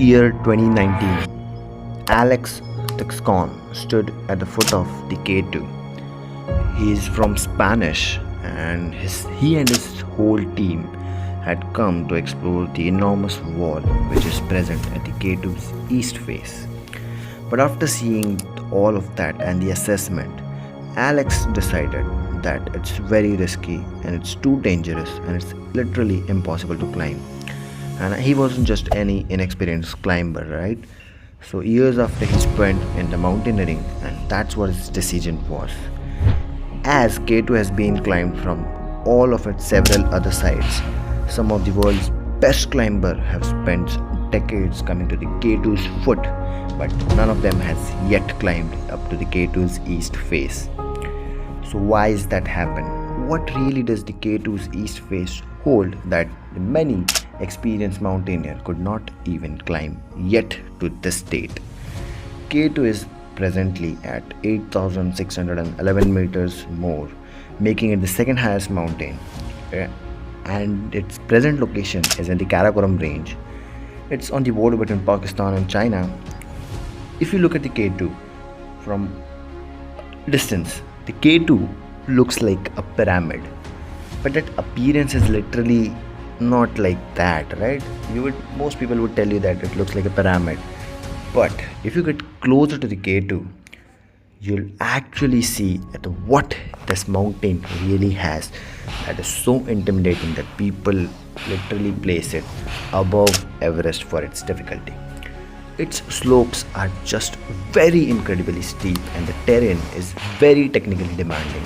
year 2019, Alex Tuxcon stood at the foot of the K2. He is from Spanish and he and his whole team had come to explore the enormous wall which is present at the K2's east face. But after seeing all of that and the assessment, Alex decided that it's very risky and it's too dangerous and it's literally impossible to climb. And he wasn't just any inexperienced climber, right? So years after he spent in the mountaineering, and that's what his decision was. As K2 has been climbed from all of its several other sides, some of the world's best climbers have spent decades coming to the K2's foot, but none of them has yet climbed up to the K2's east face. So why is that happen? What really does the K2's east face hold that many experienced mountaineer could not even climb yet to this date? K2 is presently at 8,611 meters more, making it the second highest mountain, and its present location is in the Karakoram range. It's on the border between Pakistan and China. If you look at the K2 from distance, the K2 looks like a pyramid, but that appearance is literally not like that, right? Most people would tell you that it looks like a pyramid, but if you get closer to the K2, you'll actually see that what this mountain really has that is so intimidating that people literally place it above Everest for its difficulty. Its slopes are just very incredibly steep and the terrain is very technically demanding.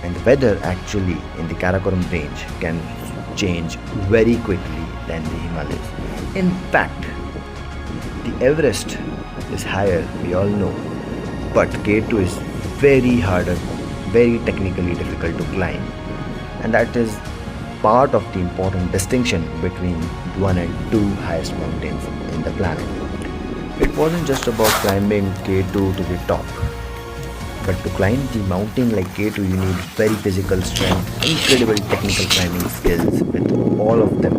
And the weather actually in the Karakoram range can change very quickly than the Himalayas. In fact, the Everest is higher, we all know, but K2 is very harder, very technically difficult to climb, and that is part of the important distinction between one and two highest mountains in the planet. It wasn't just about climbing K2 to the top, but to climb the mountain like K2 you need very physical strength, incredible technical climbing skills with all of them.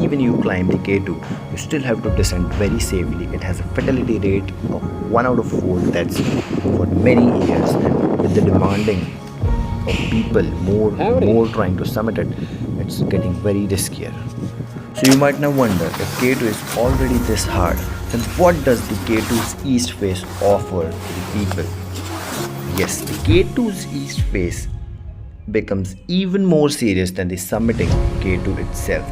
Even you climb the K2, you still have to descend very safely. It has a fatality rate of 1 out of 4, that's for many years, and with the demanding of people more trying to summit it, it's getting very riskier. So you might now wonder, if K2 is already this hard, then what does the K2's east face offer to the people? Yes, the K2's east face becomes even more serious than the summiting K2 itself.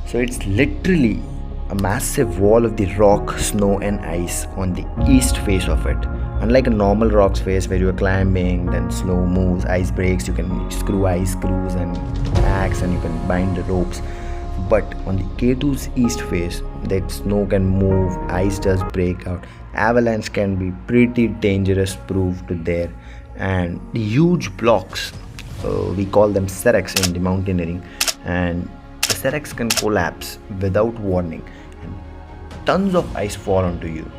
So it's literally a massive wall of the rock, snow and ice on the east face of it. Unlike a normal rock's face where you are climbing, then snow moves, ice breaks, you can screw ice screws and axe and you can bind the ropes. But on the K2's east face, that snow can move, ice does break out, avalanche can be pretty dangerous proved to there, and the huge blocks, we call them seracs in the mountaineering, and the seracs can collapse without warning and tons of ice fall onto you.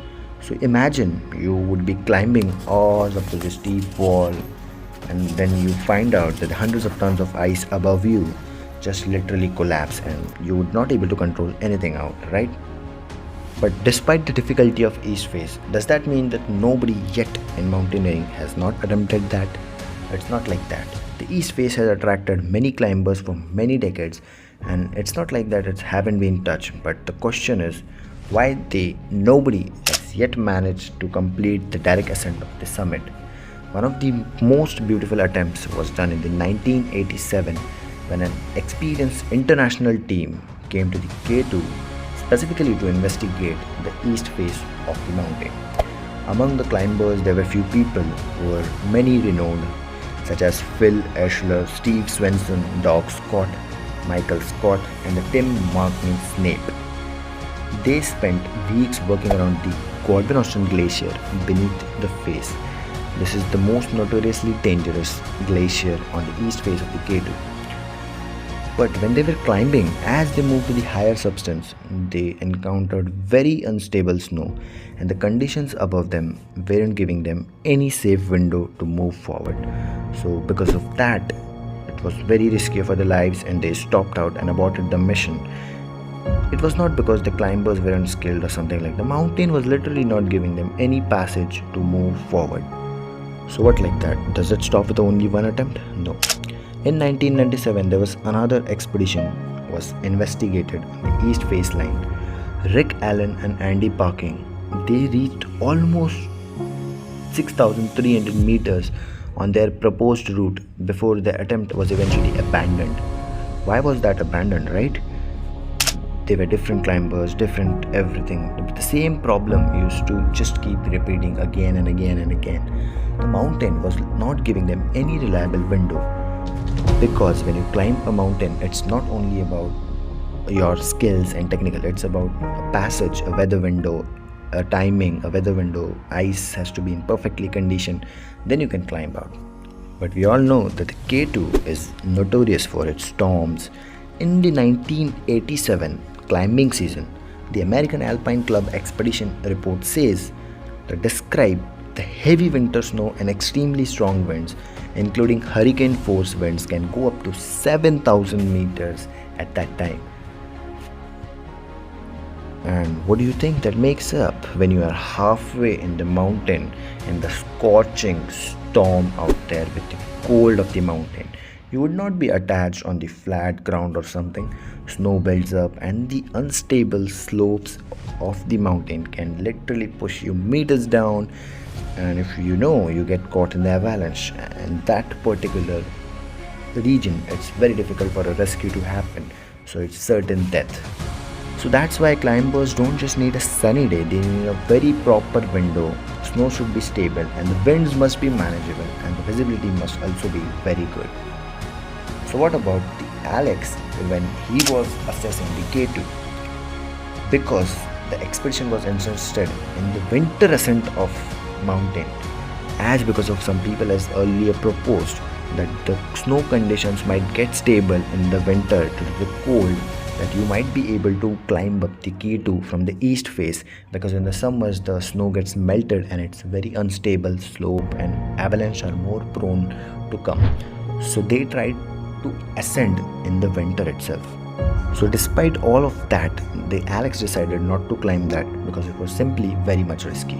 So imagine you would be climbing all up to this steep wall and then you find out that hundreds of tons of ice above you just literally collapse and you would not able to control anything out, right? But despite the difficulty of east face, does that mean that nobody yet in mountaineering has not attempted that? It's not like that. The east face has attracted many climbers for many decades, and it's not like that it haven't been touched, but the question is why nobody has yet managed to complete the direct ascent of the summit. One of the most beautiful attempts was done in the 1987 when an experienced international team came to the K2 specifically to investigate the east face of the mountain. Among the climbers there were few people who were many renowned, such as Phil Eschler, Steve Swenson, Doug Scott, Michael Scott and the Tim Markney Snape. They spent weeks working around the Gordon Glacier beneath the face. This is the most notoriously dangerous glacier on the east face of the K2. But when they were climbing, as they moved to the higher substance, they encountered very unstable snow and the conditions above them weren't giving them any safe window to move forward. So because of that, it was very risky for their lives and they stopped out and aborted the mission. It was not because the climbers weren't skilled or something like that. The mountain was literally not giving them any passage to move forward. So what like that? Does it stop with only one attempt? No. In 1997, there was another expedition was investigated on the east face line. Rick Allen and Andy Parking, they reached almost 6,300 meters on their proposed route before the attempt was eventually abandoned. Why was that abandoned, right? They were different climbers, different everything. The same problem used to just keep repeating again and again and again. The mountain was not giving them any reliable window, because when you climb a mountain, it's not only about your skills and technical, it's about a passage, a weather window, a timing, a weather window. Ice has to be in perfectly condition, then you can climb out. But we all know that the K2 is notorious for its storms. In the 1987 climbing season, the American Alpine Club expedition report says that describe the heavy winter snow and extremely strong winds, including hurricane force winds, can go up to 7,000 meters at that time. And what do you think that makes up when you are halfway in the mountain in the scorching storm out there with the cold of the mountain? You would not be attached on the flat ground or something. Snow builds up and the unstable slopes of the mountain can literally push you meters down, and if you get caught in the avalanche and that particular region, it's very difficult for a rescue to happen, so it's certain death. So that's why climbers don't just need a sunny day, they need a very proper window. Snow should be stable and the winds must be manageable and the visibility must also be very good. So what about the Alex when he was assessing the K2? Because the expedition was interested in the winter ascent of mountain, as because of some people as earlier proposed that the snow conditions might get stable in the winter to the cold, that you might be able to climb up the K2 from the east face, because in the summers the snow gets melted and it's very unstable slope and avalanche are more prone to come. So they tried to ascend in the winter itself. So despite all of that, the Alex decided not to climb that because it was simply very much risky.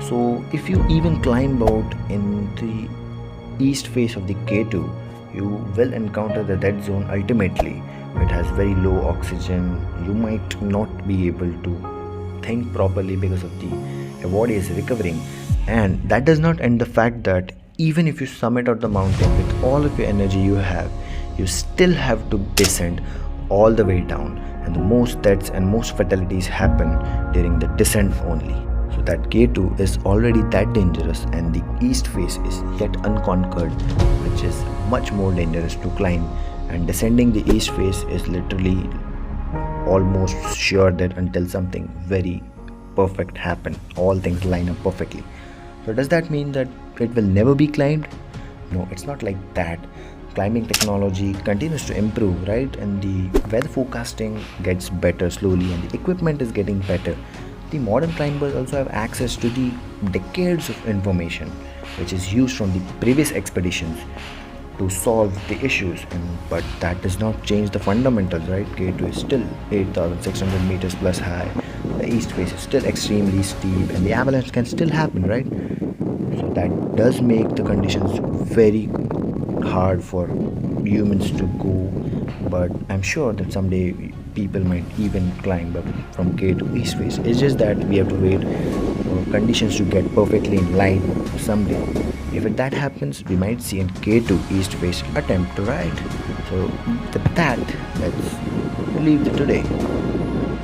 So if you even climb out in the east face of the K2, you will encounter the dead zone ultimately. It has very low oxygen. You might not be able to think properly because of your body is recovering. And that does not end the fact that even if you summit out the mountain with all of your energy you have, you still have to descend all the way down, and the most deaths and most fatalities happen during the descent only. So that K2 is already that dangerous, and the east face is yet unconquered, which is much more dangerous to climb, and descending the east face is literally almost sure that until something very perfect happen, all things line up perfectly. So does that mean that it will never be climbed? No, it's not like that. Climbing technology continues to improve, right? And the weather forecasting gets better slowly and the equipment is getting better. The modern climbers also have access to the decades of information which is used from the previous expeditions to solve the issues, but that does not change the fundamentals, right? K2 is still 8,600 meters plus high, the east face is still extremely steep, and the avalanche can still happen, right? So that does make the conditions very hard for humans to go, but I'm sure that someday people might even climb up from K2 east face. It's just that we have to wait for conditions to get perfectly in line someday. If that happens, we might see a K2 east face attempt to ride. So with that, let's leave it today.